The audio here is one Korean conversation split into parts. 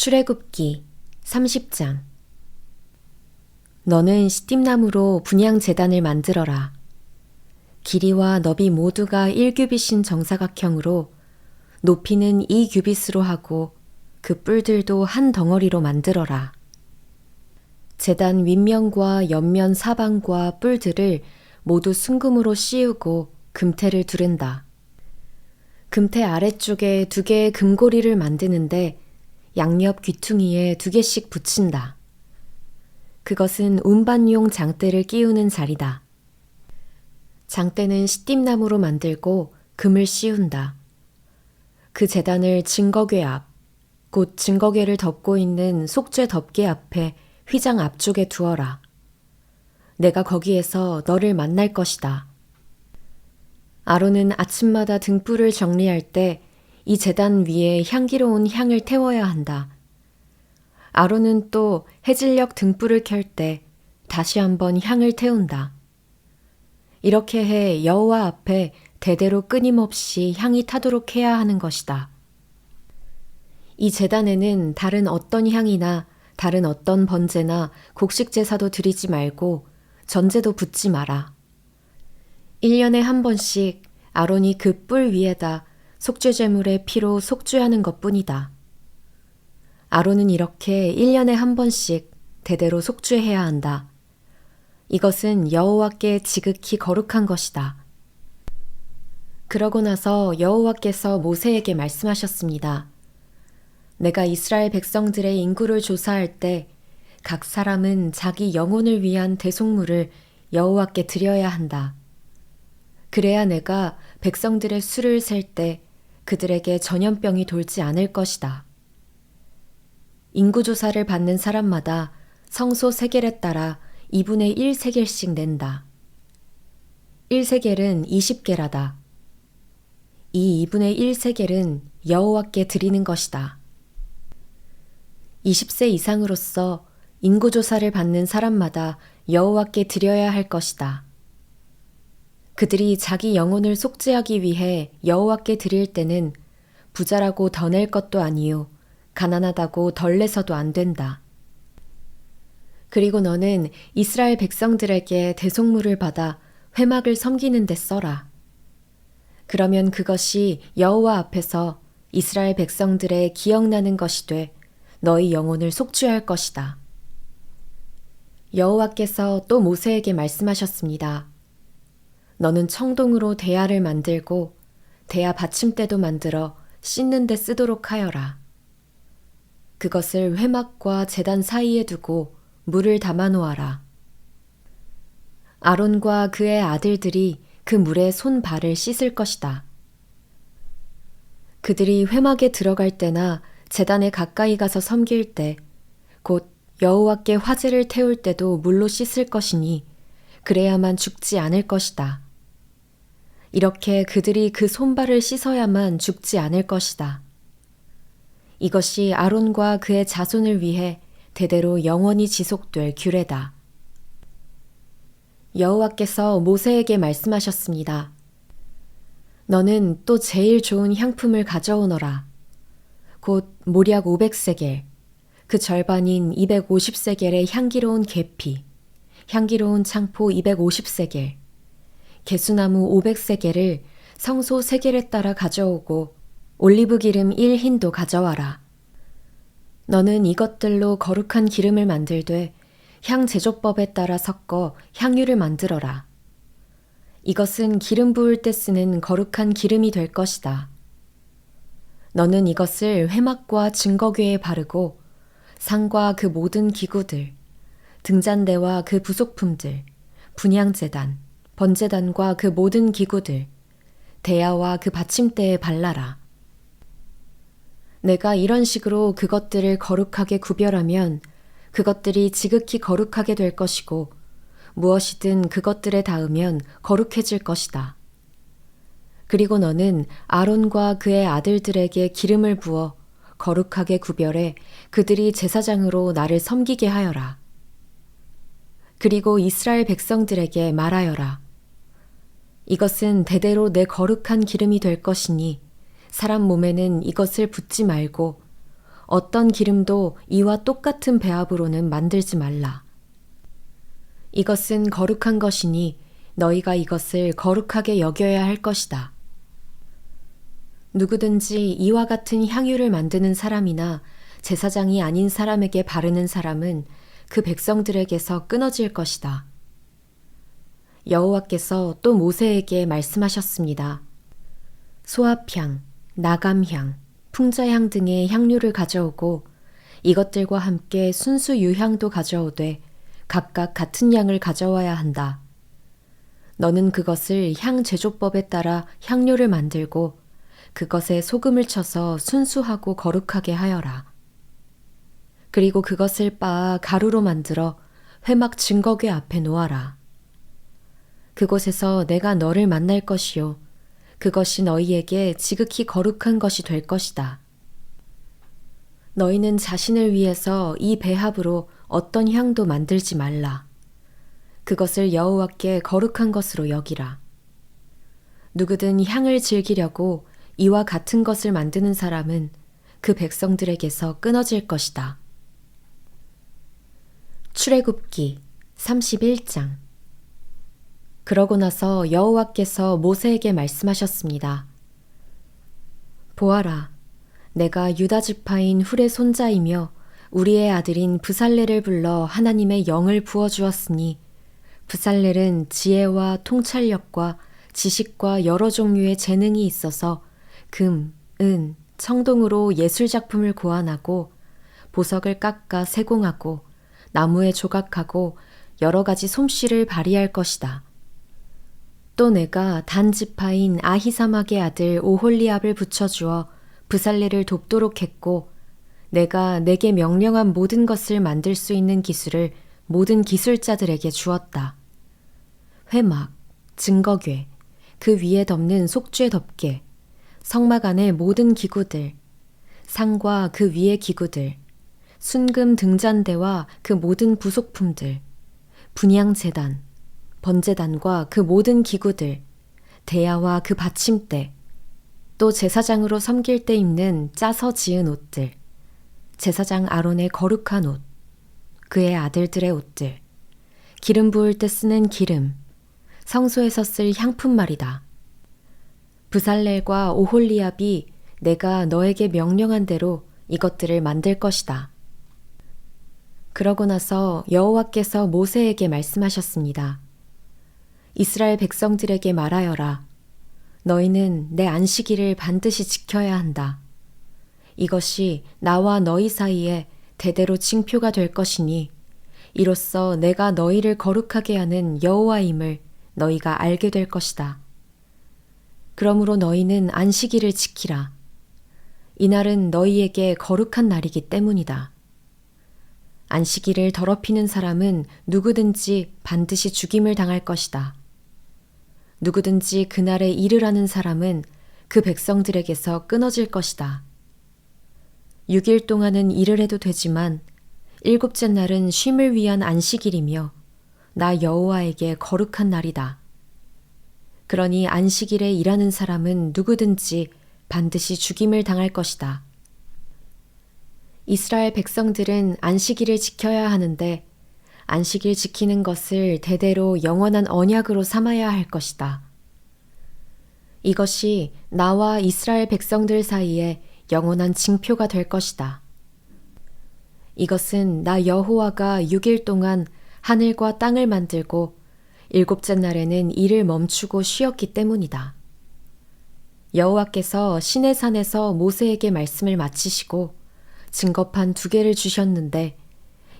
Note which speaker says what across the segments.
Speaker 1: 출애굽기 30장. 너는 시띠나무로 분향 제단을 만들어라. 길이와 너비 모두가 1규빗인 정사각형으로 높이는 2규빗으로 하고 그 뿔들도 한 덩어리로 만들어라. 제단 윗면과 옆면 사방과 뿔들을 모두 순금으로 씌우고 금태를 두른다. 금태 아래쪽에 2개의 금고리를 만드는데 양옆 귀퉁이에 2개씩 붙인다. 그것은 운반용 장대를 끼우는 자리다. 장대는 시띠나무로 만들고 금을 씌운다. 그 제단을 증거궤 앞, 곧 증거궤를 덮고 있는 속죄 덮개 앞에 휘장 앞쪽에 두어라. 내가 거기에서 너를 만날 것이다. 아론은 아침마다 등불을 정리할 때 이 제단 위에 향기로운 향을 태워야 한다. 아론은 또 해질녘 등불을 켤 때 다시 한번 향을 태운다. 이렇게 해 여호와 앞에 대대로 끊임없이 향이 타도록 해야 하는 것이다. 이 제단에는 다른 어떤 향이나 다른 어떤 번제나 곡식 제사도 드리지 말고 전제도 붓지 마라. 1년에 한 번씩 아론이 그 뿔 위에다 속죄제물의 피로 속죄하는 것뿐이다. 아론은 이렇게 1년에 한 번씩 대대로 속죄해야 한다. 이것은 여호와께 지극히 거룩한 것이다. 그러고 나서 여호와께서 모세에게 말씀하셨습니다. 내가 이스라엘 백성들의 인구를 조사할 때 각 사람은 자기 영혼을 위한 대속물을 여호와께 드려야 한다. 그래야 내가 백성들의 수를 셀 때 그들에게 전염병이 돌지 않을 것이다. 인구조사를 받는 사람마다 성소 세겔에 따라 2분의 1 세겔씩 낸다. 1 세겔은 20게라다. 이 2분의 1 세겔은 여호와께 드리는 것이다. 20세 이상으로서 인구조사를 받는 사람마다 여호와께 드려야 할 것이다. 그들이 자기 영혼을 속죄하기 위해 여호와께 드릴 때는 부자라고 더 낼 것도 아니요 가난하다고 덜 내서도 안 된다. 그리고 너는 이스라엘 백성들에게 대속물을 받아 회막을 섬기는 데 써라. 그러면 그것이 여호와 앞에서 이스라엘 백성들의 기억나는 것이 돼 너희 영혼을 속죄할 것이다. 여호와께서 또 모세에게 말씀하셨습니다. 너는 청동으로 대야를 만들고 대야 받침대도 만들어 씻는 데 쓰도록 하여라. 그것을 회막과 제단 사이에 두고 물을 담아 놓아라. 아론과 그의 아들들이 그 물에 손발을 씻을 것이다. 그들이 회막에 들어갈 때나 제단에 가까이 가서 섬길 때, 곧 여호와께 화제를 태울 때도 물로 씻을 것이니 그래야만 죽지 않을 것이다. 이렇게 그들이 그 손발을 씻어야만 죽지 않을 것이다. 이것이 아론과 그의 자손을 위해 대대로 영원히 지속될 규례다. 여호와께서 모세에게 말씀하셨습니다. 너는 또 제일 좋은 향품을 가져오너라. 곧 모략 500세겔, 그 절반인 250세겔의 향기로운 계피, 향기로운 창포 250세겔, 개수나무 500세겔을 성소 세겔에 따라 가져오고 올리브 기름 1흰도 가져와라. 너는 이것들로 거룩한 기름을 만들되 향 제조법에 따라 섞어 향유를 만들어라. 이것은 기름 부을 때 쓰는 거룩한 기름이 될 것이다. 너는 이것을 회막과 증거궤에 바르고 상과 그 모든 기구들, 등잔대와 그 부속품들, 분향제단, 번제단과 그 모든 기구들, 대야와 그 받침대에 발라라. 내가 이런 식으로 그것들을 거룩하게 구별하면 그것들이 지극히 거룩하게 될 것이고 무엇이든 그것들에 닿으면 거룩해질 것이다. 그리고 너는 아론과 그의 아들들에게 기름을 부어 거룩하게 구별해 그들이 제사장으로 나를 섬기게 하여라. 그리고 이스라엘 백성들에게 말하여라. 이것은 대대로 내 거룩한 기름이 될 것이니 사람 몸에는 이것을 붓지 말고 어떤 기름도 이와 똑같은 배합으로는 만들지 말라. 이것은 거룩한 것이니 너희가 이것을 거룩하게 여겨야 할 것이다. 누구든지 이와 같은 향유를 만드는 사람이나 제사장이 아닌 사람에게 바르는 사람은 그 백성들에게서 끊어질 것이다. 여호와께서 또 모세에게 말씀하셨습니다. 소합향, 나감향, 풍자향 등의 향료를 가져오고 이것들과 함께 순수 유향도 가져오되 각각 같은 양을 가져와야 한다. 너는 그것을 향 제조법에 따라 향료를 만들고 그것에 소금을 쳐서 순수하고 거룩하게 하여라. 그리고 그것을 빻아 가루로 만들어 회막 증거궤 앞에 놓아라. 그곳에서 내가 너를 만날 것이요 그것이 너희에게 지극히 거룩한 것이 될 것이다. 너희는 자신을 위해서 이 배합으로 어떤 향도 만들지 말라. 그것을 여호와께 거룩한 것으로 여기라. 누구든 향을 즐기려고 이와 같은 것을 만드는 사람은 그 백성들에게서 끊어질 것이다. 출애굽기 31장. 그러고 나서 여호와께서 모세에게 말씀하셨습니다. 보아라, 내가 유다 지파인 훌의 손자이며 우리의 아들인 브살렐을 불러 하나님의 영을 부어주었으니 브살렐은 지혜와 통찰력과 지식과 여러 종류의 재능이 있어서 금, 은, 청동으로 예술작품을 고안하고 보석을 깎아 세공하고 나무에 조각하고 여러 가지 솜씨를 발휘할 것이다. 또 내가 단 지파인 아히사막의 아들 오홀리압을 붙여주어 브살렐을 돕도록 했고 내가 내게 명령한 모든 것을 만들 수 있는 기술을 모든 기술자들에게 주었다. 회막, 증거궤, 그 위에 덮는 속죄 덮개, 성막 안의 모든 기구들, 상과 그 위의 기구들, 순금 등잔대와 그 모든 부속품들, 분향제단, 번제단과 그 모든 기구들, 대야와 그 받침대, 또 제사장으로 섬길 때 입는 짜서 지은 옷들, 제사장 아론의 거룩한 옷, 그의 아들들의 옷들, 기름 부을 때 쓰는 기름, 성소에서 쓸 향품 말이다. 브살렐과 오홀리압이 내가 너에게 명령한 대로 이것들을 만들 것이다. 그러고 나서 여호와께서 모세에게 말씀하셨습니다. 이스라엘 백성들에게 말하여라. 너희는 내 안식일을 반드시 지켜야 한다. 이것이 나와 너희 사이에 대대로 징표가 될 것이니 이로써 내가 너희를 거룩하게 하는 여호와임을 너희가 알게 될 것이다. 그러므로 너희는 안식일을 지키라. 이날은 너희에게 거룩한 날이기 때문이다. 안식일을 더럽히는 사람은 누구든지 반드시 죽임을 당할 것이다. 누구든지 그날에 일을 하는 사람은 그 백성들에게서 끊어질 것이다. 6일 동안은 일을 해도 되지만 일곱째 날은 쉼을 위한 안식일이며 나 여호와에게 거룩한 날이다. 그러니 안식일에 일하는 사람은 누구든지 반드시 죽임을 당할 것이다. 이스라엘 백성들은 안식일을 지켜야 하는데 안식일 지키는 것을 대대로 영원한 언약으로 삼아야 할 것이다. 이것이 나와 이스라엘 백성들 사이에 영원한 징표가 될 것이다. 이것은 나 여호와가 6일 동안 하늘과 땅을 만들고 일곱째 날에는 일을 멈추고 쉬었기 때문이다. 여호와께서 시내산에서 모세에게 말씀을 마치시고 증거판 2개를 주셨는데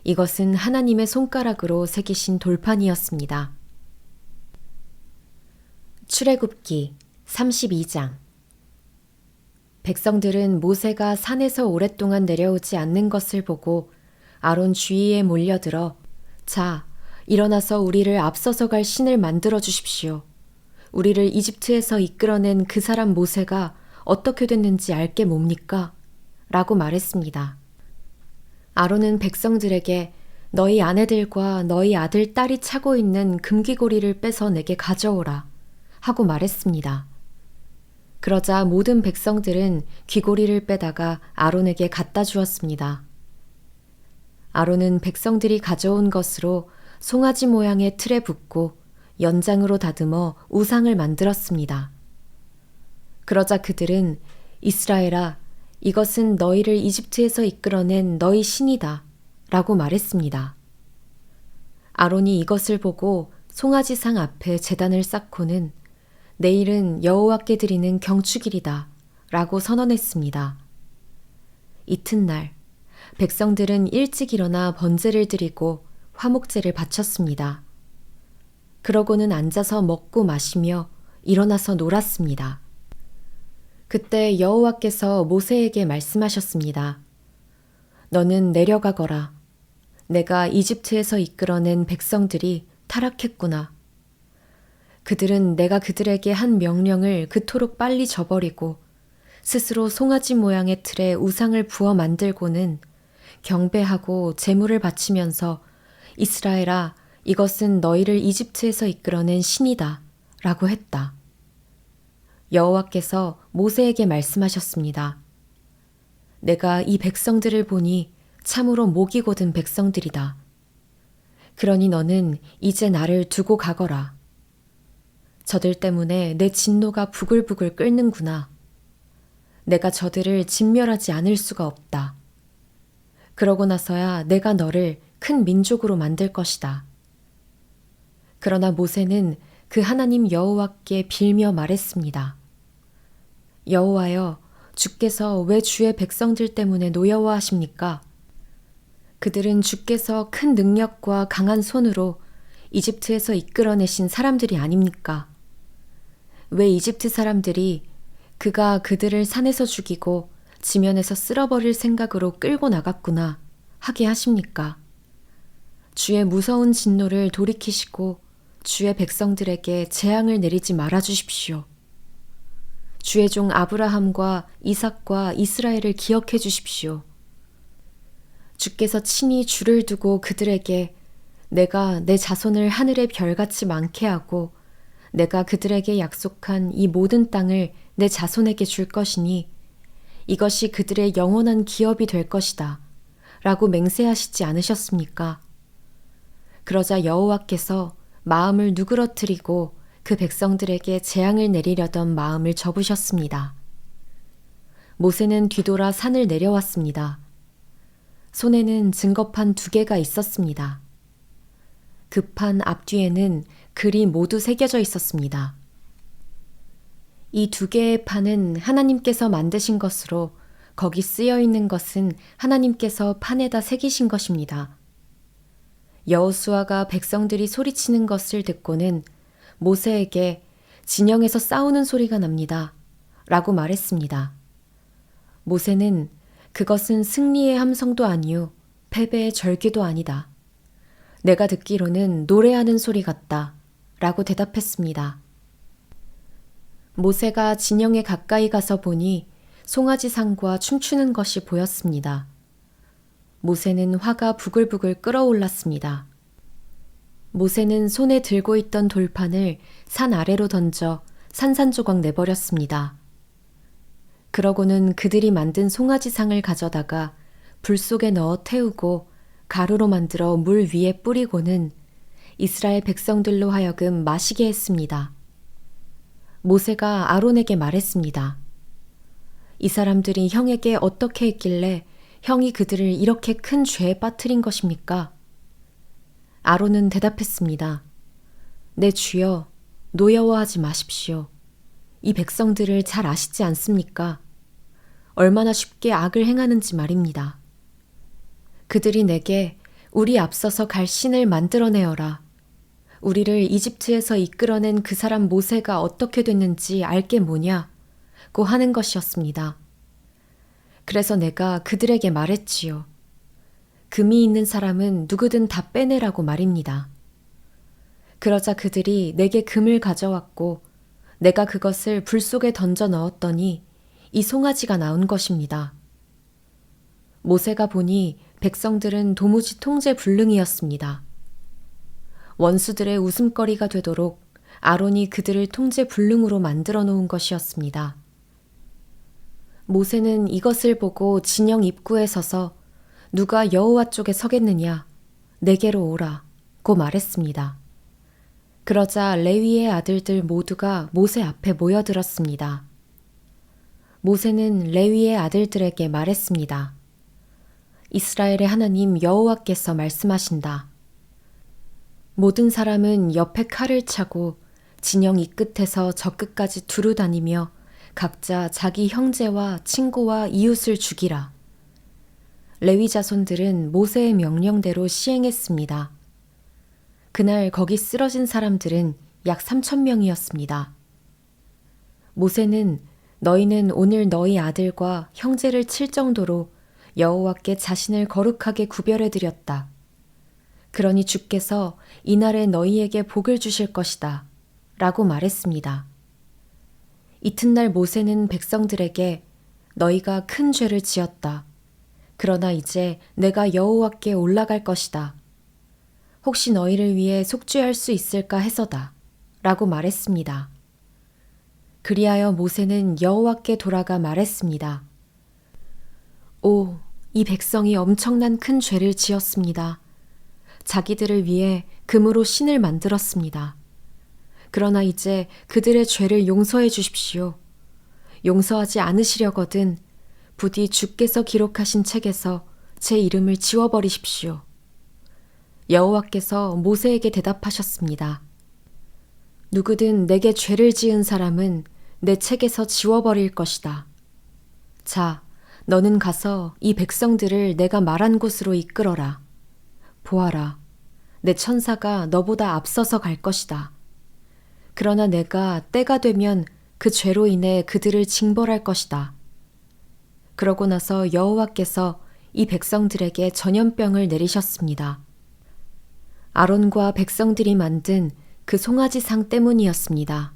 Speaker 1: 이것은 하나님의 손가락으로 새기신 돌판이었습니다. 출애굽기 32장. 백성들은 모세가 산에서 오랫동안 내려오지 않는 것을 보고 아론 주위에 몰려들어 자, 일어나서 우리를 앞서서 갈 신을 만들어 주십시오. 우리를 이집트에서 이끌어낸 그 사람 모세가 어떻게 됐는지 알게 뭡니까? 라고 말했습니다. 아론은 백성들에게 너희 아내들과 너희 아들, 딸이 차고 있는 금귀고리를 빼서 내게 가져오라 하고 말했습니다. 그러자 모든 백성들은 귀고리를 빼다가 아론에게 갖다 주었습니다. 아론은 백성들이 가져온 것으로 송아지 모양의 틀에 붓고 연장으로 다듬어 우상을 만들었습니다. 그러자 그들은 이스라엘아, 이것은 너희를 이집트에서 이끌어낸 너희 신이다 라고 말했습니다. 아론이 이것을 보고 송아지상 앞에 제단을 쌓고는 내일은 여호와께 드리는 경축일이다 라고 선언했습니다. 이튿날 백성들은 일찍 일어나 번제를 드리고 화목제를 바쳤습니다. 그러고는 앉아서 먹고 마시며 일어나서 놀았습니다. 그때 여호와께서 모세에게 말씀하셨습니다. 너는 내려가거라. 내가 이집트에서 이끌어낸 백성들이 타락했구나. 그들은 내가 그들에게 한 명령을 그토록 빨리 저버리고 스스로 송아지 모양의 틀에 우상을 부어 만들고는 경배하고 제물을 바치면서 이스라엘아, 이것은 너희를 이집트에서 이끌어낸 신이다 라고 했다. 여호와께서 모세에게 말씀하셨습니다. 내가 이 백성들을 보니 참으로 목이 곧은 백성들이다. 그러니 너는 이제 나를 두고 가거라. 저들 때문에 내 진노가 부글부글 끓는구나. 내가 저들을 진멸하지 않을 수가 없다. 그러고 나서야 내가 너를 큰 민족으로 만들 것이다. 그러나 모세는 그 하나님 여호와께 빌며 말했습니다. 여호와여, 주께서 왜 주의 백성들 때문에 노여워하십니까? 그들은 주께서 큰 능력과 강한 손으로 이집트에서 이끌어내신 사람들이 아닙니까? 왜 이집트 사람들이 그가 그들을 산에서 죽이고 지면에서 쓸어버릴 생각으로 끌고 나갔구나 하게 하십니까? 주의 무서운 진노를 돌이키시고 주의 백성들에게 재앙을 내리지 말아 주십시오. 주의 종 아브라함과 이삭과 이스라엘을 기억해 주십시오. 주께서 친히 주를 두고 그들에게 내가 내 자손을 하늘의 별같이 많게 하고 내가 그들에게 약속한 이 모든 땅을 내 자손에게 줄 것이니 이것이 그들의 영원한 기업이 될 것이다 라고 맹세하시지 않으셨습니까? 그러자 여호와께서 마음을 누그러뜨리고 그 백성들에게 재앙을 내리려던 마음을 접으셨습니다. 모세는 뒤돌아 산을 내려왔습니다. 손에는 증거판 2개가 있었습니다. 그 판 앞뒤에는 글이 모두 새겨져 있었습니다. 이 2개의 판은 하나님께서 만드신 것으로 거기 쓰여 있는 것은 하나님께서 판에다 새기신 것입니다. 여호수아가 백성들이 소리치는 것을 듣고는 모세에게 진영에서 싸우는 소리가 납니다. 라고 말했습니다. 모세는 그것은 승리의 함성도 아니요 패배의 절규도 아니다. 내가 듣기로는 노래하는 소리 같다. 라고 대답했습니다. 모세가 진영에 가까이 가서 보니 송아지 상과 춤추는 것이 보였습니다. 모세는 화가 부글부글 끓어올랐습니다. 모세는 손에 들고 있던 돌판을 산 아래로 던져 산산조각 내버렸습니다. 그러고는 그들이 만든 송아지상을 가져다가 불 속에 넣어 태우고 가루로 만들어 물 위에 뿌리고는 이스라엘 백성들로 하여금 마시게 했습니다. 모세가 아론에게 말했습니다. 이 사람들이 형에게 어떻게 했길래 형이 그들을 이렇게 큰 죄에 빠뜨린 것입니까? 아론은 대답했습니다. 내 주여, 노여워하지 마십시오. 이 백성들을 잘 아시지 않습니까? 얼마나 쉽게 악을 행하는지 말입니다. 그들이 내게 우리 앞서서 갈 신을 만들어내어라. 우리를 이집트에서 이끌어낸 그 사람 모세가 어떻게 됐는지 알게 뭐냐고 하는 것이었습니다. 그래서 내가 그들에게 말했지요. 금이 있는 사람은 누구든 다 빼내라고 말입니다. 그러자 그들이 내게 금을 가져왔고 내가 그것을 불 속에 던져 넣었더니 이 송아지가 나온 것입니다. 모세가 보니 백성들은 도무지 통제불능이었습니다. 원수들의 웃음거리가 되도록 아론이 그들을 통제불능으로 만들어 놓은 것이었습니다. 모세는 이것을 보고 진영 입구에 서서 누가 여호와 쪽에 서겠느냐? 내게로 오라. 고 말했습니다. 그러자 레위의 아들들 모두가 모세 앞에 모여들었습니다. 모세는 레위의 아들들에게 말했습니다. 이스라엘의 하나님 여호와께서 말씀하신다. 모든 사람은 옆에 칼을 차고 진영 이 끝에서 저 끝까지 두루 다니며 각자 자기 형제와 친구와 이웃을 죽이라. 레위 자손들은 모세의 명령대로 시행했습니다. 그날 거기 쓰러진 사람들은 약 3,000명이었습니다. 모세는 너희는 오늘 너희 아들과 형제를 칠 정도로 여호와께 자신을 거룩하게 구별해 드렸다. 그러니 주께서 이날에 너희에게 복을 주실 것이다. 라고 말했습니다. 이튿날 모세는 백성들에게 너희가 큰 죄를 지었다. 그러나 이제 내가 여호와께 올라갈 것이다. 혹시 너희를 위해 속죄할 수 있을까 해서다. 라고 말했습니다. 그리하여 모세는 여호와께 돌아가 말했습니다. 오, 이 백성이 엄청난 큰 죄를 지었습니다. 자기들을 위해 금으로 신을 만들었습니다. 그러나 이제 그들의 죄를 용서해 주십시오. 용서하지 않으시려거든 부디 주께서 기록하신 책에서 제 이름을 지워버리십시오. 여호와께서 모세에게 대답하셨습니다. 누구든 내게 죄를 지은 사람은 내 책에서 지워버릴 것이다. 자, 너는 가서 이 백성들을 내가 말한 곳으로 이끌어라. 보아라, 내 천사가 너보다 앞서서 갈 것이다. 그러나 내가 때가 되면 그 죄로 인해 그들을 징벌할 것이다. 그러고 나서 여호와께서 이 백성들에게 전염병을 내리셨습니다. 아론과 백성들이 만든 그 송아지상 때문이었습니다.